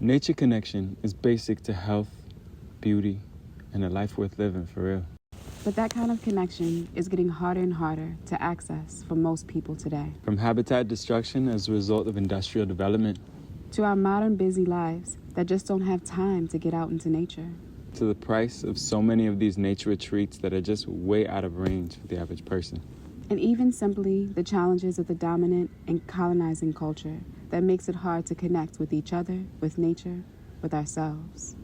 Nature connection is basic to health, beauty, and a life worth living, for real. But that kind of connection is getting harder and harder to access for most people today. From habitat destruction as a result of industrial development, to our modern busy lives that just don't have time to get out into nature, to the price of so many of these nature retreats that are just way out of range for the average person. And even simply the challenges of the dominant and colonizing culture that makes it hard to connect with each other, with nature, with ourselves.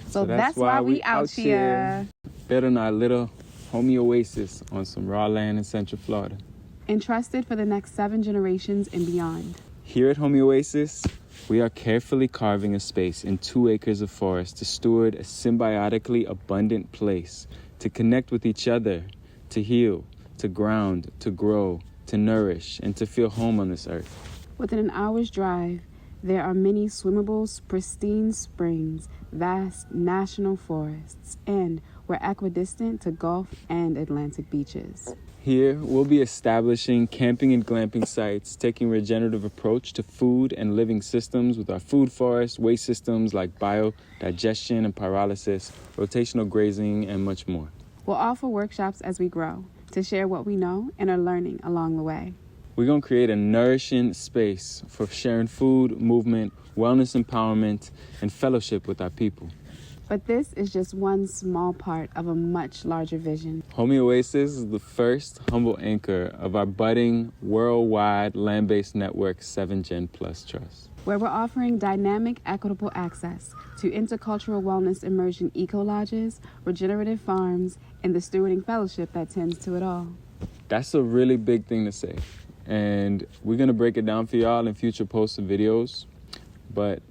So that's why we out here. Building our little homie oasis on some raw land in Central Florida. Entrusted for the next 7 generations and beyond. Here at Homie Oasis, we are carefully carving a space in 2 acres of forest to steward a symbiotically abundant place, to connect with each other, to heal, to ground, to grow, to nourish, and to feel home on this earth. Within an hour's drive, there are many swimmables, pristine springs, vast national forests, and we're equidistant to Gulf and Atlantic beaches. Here, we'll be establishing camping and glamping sites, taking a regenerative approach to food and living systems with our food forest, waste systems like biodigestion and pyrolysis, rotational grazing, and much more. We'll offer workshops as we grow to share what we know and are learning along the way. We're going to create a nourishing space for sharing food, movement, wellness empowerment, and fellowship with our people. But this is just one small part of a much larger vision. Homie Oasis is the first humble anchor of our budding worldwide land-based network 7 Gen Plus Trust, where we're offering dynamic, equitable access to intercultural wellness immersion eco-lodges, regenerative farms, and the stewarding fellowship that tends to it all. That's a really big thing to say. And we're going to break it down for y'all in future posts and videos. But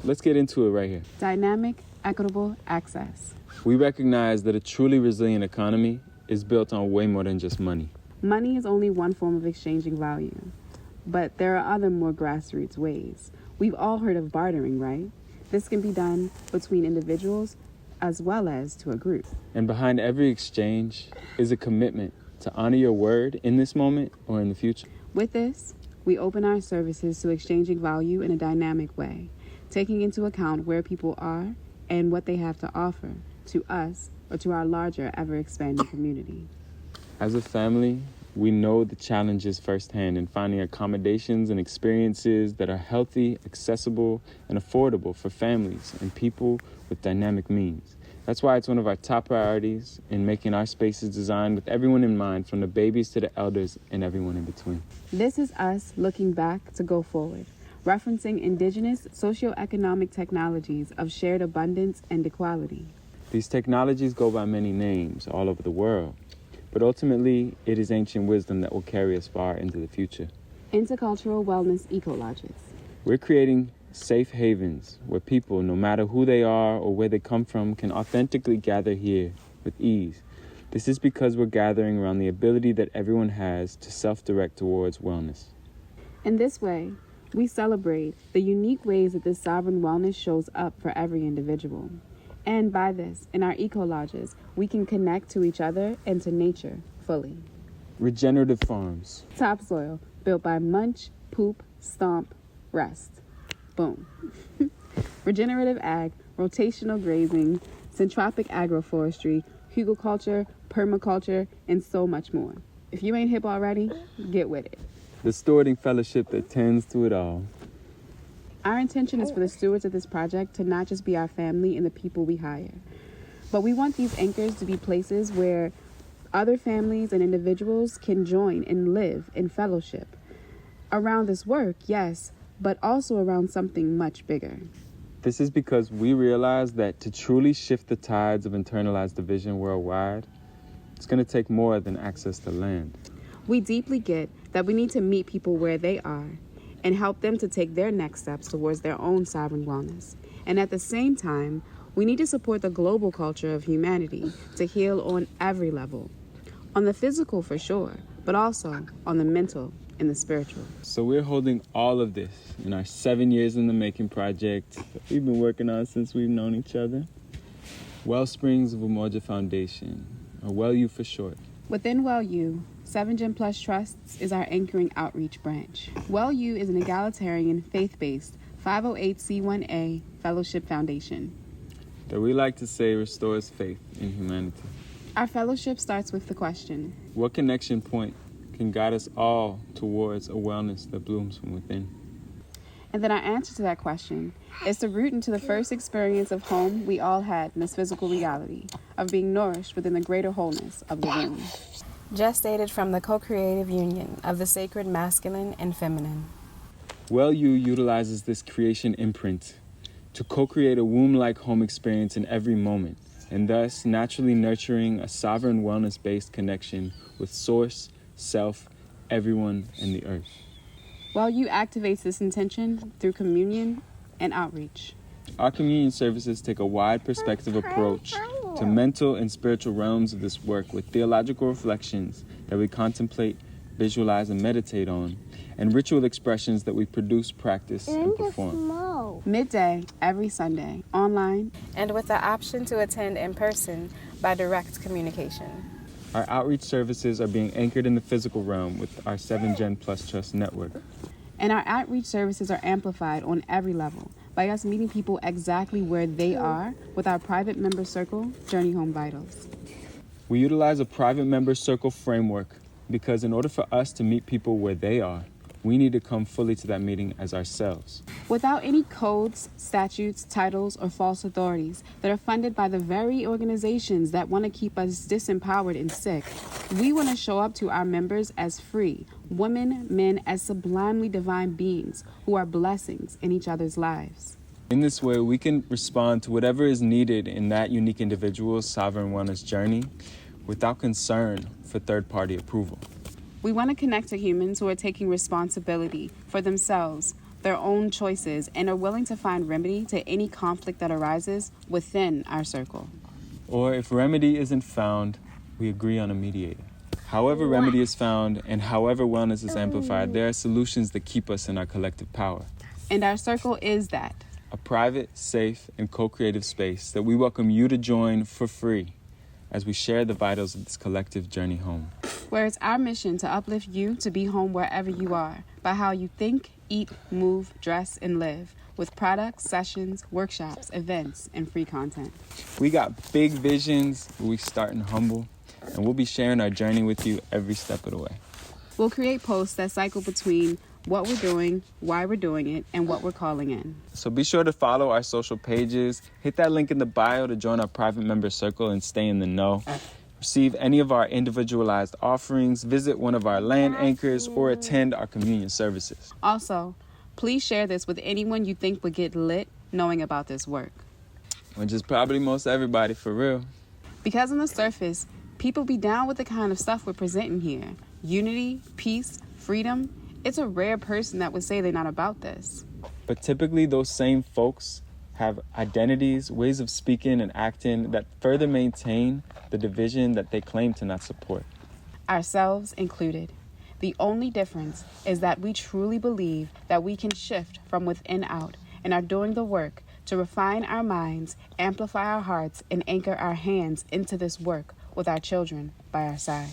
let's get into it right here. Dynamic, equitable access. We recognize that a truly resilient economy is built on way more than just money. Money is only one form of exchanging value. But there are other more grassroots ways. We've all heard of bartering, right? This can be done between individuals as well as to a group. And behind every exchange is a commitment to honor your word in this moment or in the future. With this, we open our services to exchanging value in a dynamic way, taking into account where people are and what they have to offer to us or to our larger, ever-expanding community. As a family, we know the challenges firsthand in finding accommodations and experiences that are healthy, accessible, and affordable for families and people with dynamic means. That's why it's one of our top priorities in making our spaces designed with everyone in mind, from the babies to the elders and everyone in between. This is us looking back to go forward, referencing indigenous socioeconomic technologies of shared abundance and equality. These technologies go by many names all over the world, but ultimately it is ancient wisdom that will carry us far into the future. Intercultural wellness eco-lodges. We're creating safe havens where people, no matter who they are or where they come from, can authentically gather here with ease. This is because we're gathering around the ability that everyone has to self-direct towards wellness. In this way, we celebrate the unique ways that this sovereign wellness shows up for every individual. And by this, in our eco-lodges, we can connect to each other and to nature fully. Regenerative farms. Topsoil, built by munch, poop, stomp, rest. Boom. Regenerative ag, rotational grazing, syntropic agroforestry, hugelculture, permaculture, and so much more. If you ain't hip already, get with it. The stewarding fellowship that tends to it all. Our intention is for the stewards of this project to not just be our family and the people we hire, but we want these anchors to be places where other families and individuals can join and live in fellowship. Around this work, yes, but also around something much bigger. This is because we realize that to truly shift the tides of internalized division worldwide, it's going to take more than access to land. We deeply get that we need to meet people where they are and help them to take their next steps towards their own sovereign wellness. And at the same time, we need to support the global culture of humanity to heal on every level. On the physical for sure, but also on the mental and the spiritual. So we're holding all of this in our 7 years in the making project that we've been working on since we've known each other. Wellsprings of Umoja Foundation, or WellU for short. Within WellU, 7 Gen Plus Trusts is our anchoring outreach branch. WellU is an egalitarian, faith-based, 508c1a Fellowship Foundation. That we like to say restores faith in humanity. Our fellowship starts with the question: what connection point can guide us all towards a wellness that blooms from within? And then our answer to that question is to root into the first experience of home we all had in this physical reality, of being nourished within the greater wholeness of the womb. Gestated from the co-creative union of the sacred masculine and feminine. WellU utilizes this creation imprint to co-create a womb-like home experience in every moment, and thus naturally nurturing a sovereign wellness-based connection with Source, Self, everyone, and the earth. WellU activates this intention through communion and outreach. Our communion services take a wide perspective approach to mental and spiritual realms of this work with theological reflections that we contemplate, visualize, and meditate on, and ritual expressions that we produce, practice, and perform. Midday every Sunday, online, and with the option to attend in person by direct communication. Our outreach services are being anchored in the physical realm with our 7 Gen Plus Trust Network. And our outreach services are amplified on every level by us meeting people exactly where they are with our private member circle, Journey Home Vitals. We utilize a private member circle framework because in order for us to meet people where they are, we need to come fully to that meeting as ourselves. Without any codes, statutes, titles, or false authorities that are funded by the very organizations that want to keep us disempowered and sick, we want to show up to our members as free, women, men, as sublimely divine beings who are blessings in each other's lives. In this way, we can respond to whatever is needed in that unique individual's sovereign wellness journey without concern for third-party approval. We want to connect to humans who are taking responsibility for themselves, their own choices, and are willing to find remedy to any conflict that arises within our circle. Or if remedy isn't found, we agree on a mediator. However remedy is found and however wellness is amplified, there are solutions that keep us in our collective power. And our circle is that. A private, safe, and co-creative space that we welcome you to join for free as we share the vitals of this collective journey home. Where it's our mission to uplift you to be home wherever you are by how you think, eat, move, dress, and live with products, sessions, workshops, events, and free content. We got big visions, but we starting humble, and we'll be sharing our journey with you every step of the way. We'll create posts that cycle between what we're doing, why we're doing it, and what we're calling in. So be sure to follow our social pages, hit that link in the bio to join our private member circle and stay in the know. Receive any of our individualized offerings, visit one of our land anchors, or attend our communion services. Also, please share this with anyone you think would get lit knowing about this work. Which is probably most everybody, for real. Because on the surface, people be down with the kind of stuff we're presenting here. Unity, peace, freedom. It's a rare person that would say they're not about this. But typically those same folks have identities, ways of speaking and acting that further maintain the division that they claim to not support. Ourselves included. The only difference is that we truly believe that we can shift from within out and are doing the work to refine our minds, amplify our hearts, and anchor our hands into this work with our children by our side.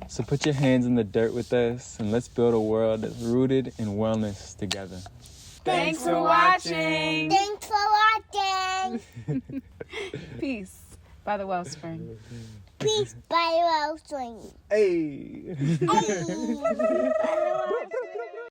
So put your hands in the dirt with us and let's build a world that's rooted in wellness together. Thanks for watching. Thanks for watching. Peace by the Wellspring. Peace by Wellspring. Hey! Hey.